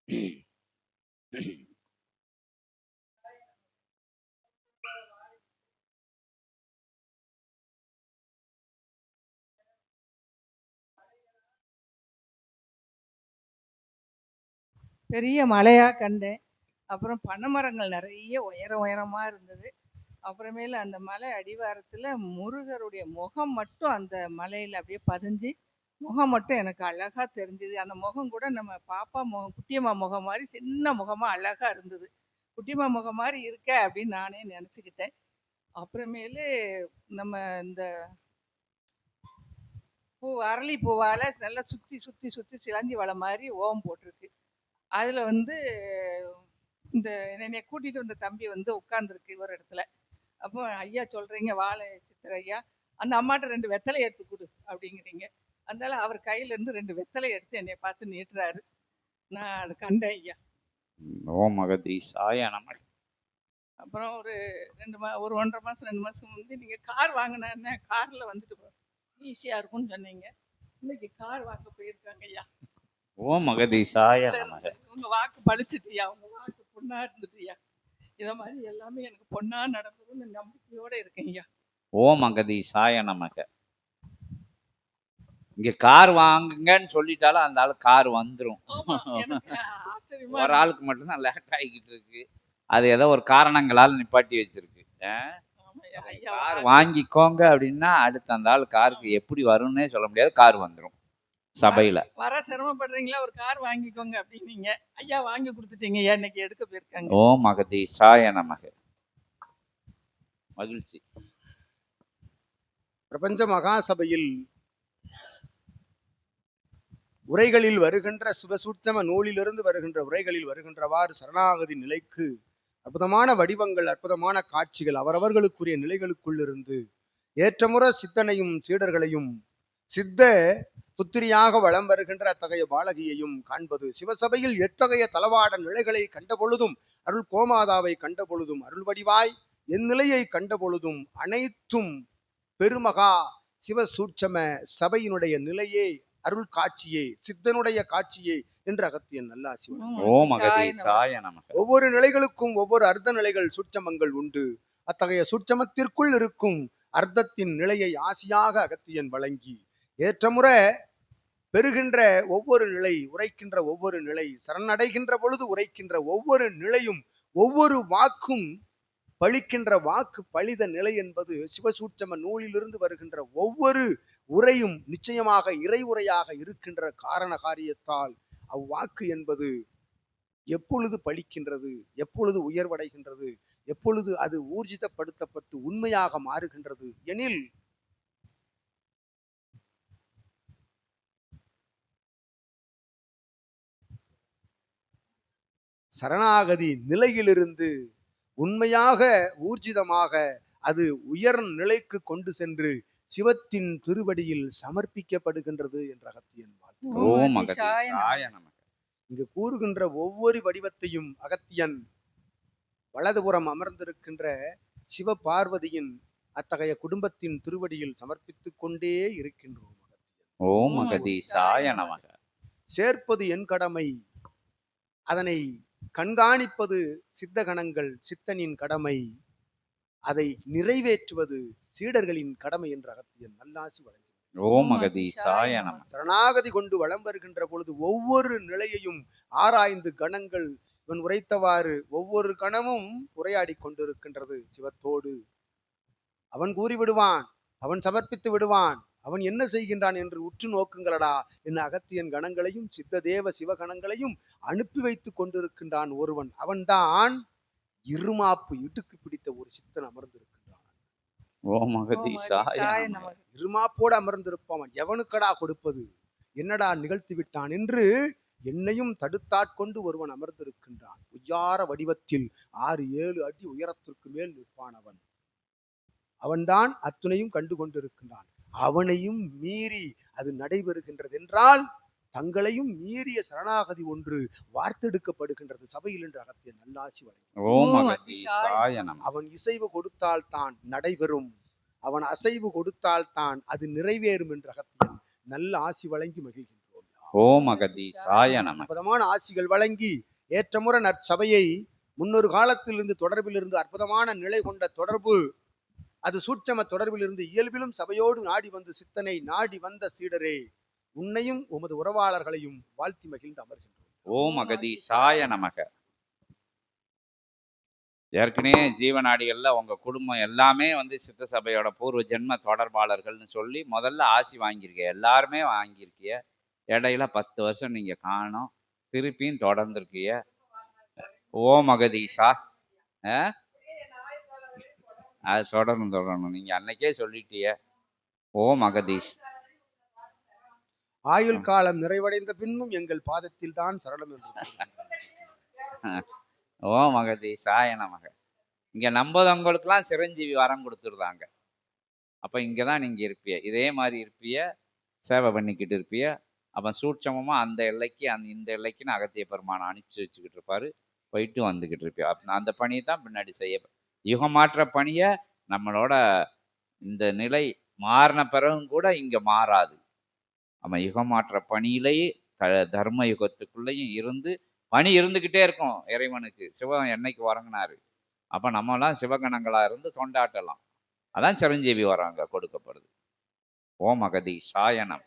பெரிய மலையா கண்டேன். அப்புறம் பனைமரங்கள் நிறைய உயரமா இருந்தது. அப்புறமேல அந்த மலை அடிவாரத்துல முருகருடைய முகம் மட்டும் அந்த மலையில அப்படியே பதிஞ்சு, முகம் மட்டும் எனக்கு அழகா தெரிஞ்சது. அந்த முகம் கூட நம்ம பாப்பா முகம், குட்டியம்மா முகம் மாதிரி சின்ன முகமா அழகா இருந்தது. குட்டியம்மா முகம் மாதிரி இருக்க அப்படின்னு நானே நினைச்சுக்கிட்டேன். அப்புறமேலு நம்ம இந்த அரளி பூவால நல்லா சுத்தி சுத்தி சுத்தி சிலந்தி வலை மாதிரி ஓம் போட்டிருக்கு. அதுல இந்த என்னைய கூட்டிட்டு வந்த தம்பி உட்கார்ந்துருக்கு ஒரு இடத்துல. அப்போ ஐயா சொல்றீங்க வாழை சித்திர ஐயா, அந்த அம்மாட்ட 2 வெத்தலை எடுத்து கொடு அப்படிங்கிறீங்க. அதனால அவர் கையில இருந்து 2 வெத்தலை எடுத்து என்னை பார்த்து நீட்டுறாரு. நான் அதை கண்டேன் ஐயா. ஓம் அகதீசாய நமக. அப்புறம் ஒரு 1.5 மாசம் 2 மாசம் நீங்க கார் வாங்கின கார்ல வந்துட்டு ஈஸியா இருக்கும்னு சொன்னீங்க. இன்னைக்கு கார் வாங்க போயிருக்காங்க ஐயா. ஓம் அகதீசாய நமக. உங்க வாக்கு பழிச்சிட்டியா, உங்க வாக்கு பொண்ணா இருந்துட்டியா. இத மாதிரி எல்லாமே எனக்கு பொண்ணா நடந்ததுன்னு நம்பிக்கையோட இருக்கேன் ஐயா. ஓம் அகதீசாய நமக. இங்க கார் வாங்குங்கன்னு சொல்லிட்டாலும் அந்த ஆளு கார் வந்துடும். ஒரு ஆளுக்கு மட்டும்தான் லேட் ஆகிக்கிட்டு இருக்கு. அது ஏதோ ஒரு காரணங்களால் நிப்பாட்டி வச்சிருக்கு. கார் வாங்கிக்கோங்க அப்படின்னா அடுத்து அந்த ஆள் காருக்கு எப்படி வரும்னே சொல்ல முடியாது, கார் வந்துடும். சபையில வர சிரமப்படுறீங்களா, ஒரு கார் வாங்கிக்கோங்க அப்படின்னீங்க ஐயா, வாங்கி கொடுத்துட்டீங்க. இன்னைக்கு எடுக்க போயிருக்காங்க. ஓம் அகதீசாய நமக. மகிழ்ச்சி. பிரபஞ்ச மகாசபையில் உரைகளில் வருகின்ற சிவசூட்சம நூலிலிருந்து வருகின்ற உரைகளில் வருகின்றவாறு சரணாகதி நிலைக்கு அற்புதமான வடிவங்கள், அற்புதமான காட்சிகள் அவரவர்களுக்குரிய நிலைகளுக்குள் இருந்து ஏற்றமுற சித்தனையும் சீடர்களையும் சித்த புத்திரியாக வளம் வருகின்ற அத்தகைய பாலகியையும் காண்பது. சிவசபையில் எத்தகைய தளவாட நிலைகளை கண்ட பொழுதும், அருள் கோமாதாவை கண்ட பொழுதும், அருள் வடிவாய் என் நிலையை கண்ட பொழுதும் அனைத்தும் பெருமகா சிவசூட்சம சபையினுடைய நிலையே, அருள் காட்சியே, சித்தனுடைய காட்சியே என்று அகத்தியன் நல்லாசி. ஓம் அகதீசாய நமக. ஒவ்வொரு நிலைகளுக்கும் ஒவ்வொரு அர்த்த நிலைகள் சூட்சமங்கள் உண்டு. அத்தகைய சூட்சமத்திற்குள் இருக்கும் அர்த்தத்தின் நிலையை ஆசியாக அகத்தியன் வழங்கி ஏற்றமுறை பெறுகின்ற ஒவ்வொரு நிலை, உரைக்கின்ற ஒவ்வொரு நிலை, சரணடைகின்ற பொழுது உரைக்கின்ற ஒவ்வொரு நிலையும், ஒவ்வொரு வாக்கும் பழிக்கின்ற வாக்கு பழித நிலை என்பது சிவசூட்சம நூலிலிருந்து வருகின்ற ஒவ்வொரு உரையும் நிச்சயமாக இறை உரையாக இருக்கின்ற காரண காரியத்தால் அவ்வாக்கு என்பது எப்பொழுது பழிக்கின்றது, எப்பொழுது உயர்வடைகின்றது, எப்பொழுது அது ஊர்ஜிதப்படுத்தப்பட்டு உண்மையாக மாறுகின்றது எனில் சரணாகதி நிலையிலிருந்து உண்மையாக ஊர்ஜிதமாக அது உயர் நிலைக்கு கொண்டு சென்று சிவத்தின் திருவடியில் சமர்ப்பிக்கப்படுகின்றது என்ற அகத்தியன் இங்கு கூறுகின்ற ஒவ்வொரு வடிவத்தையும் அகத்தியன் வலதுபுறம் அமர்ந்திருக்கின்ற சிவ பார்வதியின் அத்தகைய குடும்பத்தின் திருவடியில் சமர்ப்பித்துக் கொண்டே இருக்கின்றோம். ஓம் அகதீசாய நமக. சேர்ப்பது என் கடமை, அதனை கண்காணிப்பது சித்தகணங்கள் சித்தனின் கடமை, அதை நிறைவேற்றுவது சீடர்களின் கடமை என்ற அகத்தியன் நல்லாசி வழங்கி. ஓம் அகதீசாய நமக. சரணாகதி கொண்டு வலம் வருகின்ற பொழுது ஒவ்வொரு நிலையையும் ஆராய்ந்து கணங்கள் இவன் உரைத்தவாறு ஒவ்வொரு கணமும் உரையாடி கொண்டிருக்கின்றது சிவத்தோடு. அவன் கூறிவிடுவான், அவன் சமர்ப்பித்து விடுவான், அவன் என்ன செய்கின்றான் என்று உற்று நோக்குங்களடா என்ன அகத்தியன் கணங்களையும் சித்த தேவ சிவகணங்களையும் அனுப்பி வைத்துக் கொண்டிருக்கின்றான் ஒருவன். அவன்தான் இருமாப்பு இடுக்கு பிடித்த ஒரு சித்தன் அமர்ந்திருக்கின்றான். இருமாப்போடு அமர்ந்திருப்பவன் எவனுக்கடா கொடுப்பது, என்னடா நிகழ்த்தி விட்டான் என்று என்னையும் தடுத்தாட்கொண்டு ஒருவன் அமர்ந்திருக்கின்றான். உய்யார வடிவத்தில் 6-7 அடி உயரத்திற்கு மேல் நிற்பான் அவன். அவன்தான் அத்துணையும் கண்டு கொண்டிருக்கின்றான். அவனையும் மீறி அது நடைபெறுகின்றது என்றால் தங்களையும் மீறிய சரணாகதி ஒன்று வார்த்தெடுக்கப்படுகின்றது சபையில் என்று அகத்தியன் நல்லாசி வழங்கி. அவன் இசைவு கொடுத்தால் தான் நடைபெறும், அவன் அசைவு கொடுத்தால் தான் அது நிறைவேறும் என்று அகத்தியன் நல்ல ஆசி வழங்கி மகிழ்கின்றோம். ஓம் அகதீசாய நமக. அற்புதமான ஆசிகள் வழங்கி ஏற்றமுற நற்சபையை முன்னொரு காலத்திலிருந்து தொடர்பில் இருந்து அற்புதமான நிலை கொண்ட தொடர்பு, அது சூட்சம தொடர்பில் இருந்து இயல்பிலும் சபையோடு நாடி வந்து சித்தனை நாடி வந்த சீடரே, உன்னையும் உமது உறவாளர்களையும் வாழ்த்தி மகிழ்ந்து அமர்கின்றோம். ஓம் அகதீசாய நமக. ஏற்கனவே ஜீவநாடிகள்ல உங்க குடும்பம் எல்லாமே வந்து சித்த சபையோட பூர்வ ஜென்ம தொடர்பாளர்கள்னு சொல்லி முதல்ல ஆசி வாங்கியிருக்கீங்க, எல்லாருமே வாங்கியிருக்கீங்க. இடையில 10 வருஷம் நீங்க காணோம், திருப்பியும் தொடர்ந்துருக்கீங்க. ஓம் அகதீஷா. அது தொடரணும், நீங்க அன்னைக்கே சொல்லிட்டீங்க. ஓம் அகதீஷ். ஆயுள் காலம் நிறைவடைந்த பின்னும் எங்கள் பாதத்தில் தான் சரணம் என்று ஓம் அகதீஷாய நமக. இங்க நம்பதவங்களுக்கெல்லாம் சிரஞ்சீவி வரம் கொடுத்துருந்தாங்க. அப்ப இங்கதான் நீங்க இருப்பிய, இதே மாதிரி இருப்பிய, சேவை பண்ணிக்கிட்டு இருப்பிய. அப்ப சூட்சமமா அந்த எல்லைக்கு இந்த எல்லைக்குன்னு அகத்திய பெருமானை அனுப்பிச்சு வச்சுக்கிட்டு இருப்பாரு, போயிட்டு வந்துகிட்டு இருப்பிய. அந்த பணியை தான் பின்னாடி செய்ய, யுகமாற்ற பணியை நம்மளோட இந்த நிலை மாறின பிறகும் கூட இங்க மாறாது. நம்ம யுகமாற்ற பணியிலேயே தர்ம யுகத்துக்குள்ளேயும் இருந்து பணி இருந்துகிட்டே இருக்கும் இறைவனுக்கு. சிவன் என்னைக்கு உறங்கினாரு, அப்ப நம்மலாம் சிவகணங்களா இருந்து தொண்டாட்டலாம். அதான் சிரஞ்சீவி வராங்க கொடுக்கப்படுது. ஓம் அகதீஷாய நமக.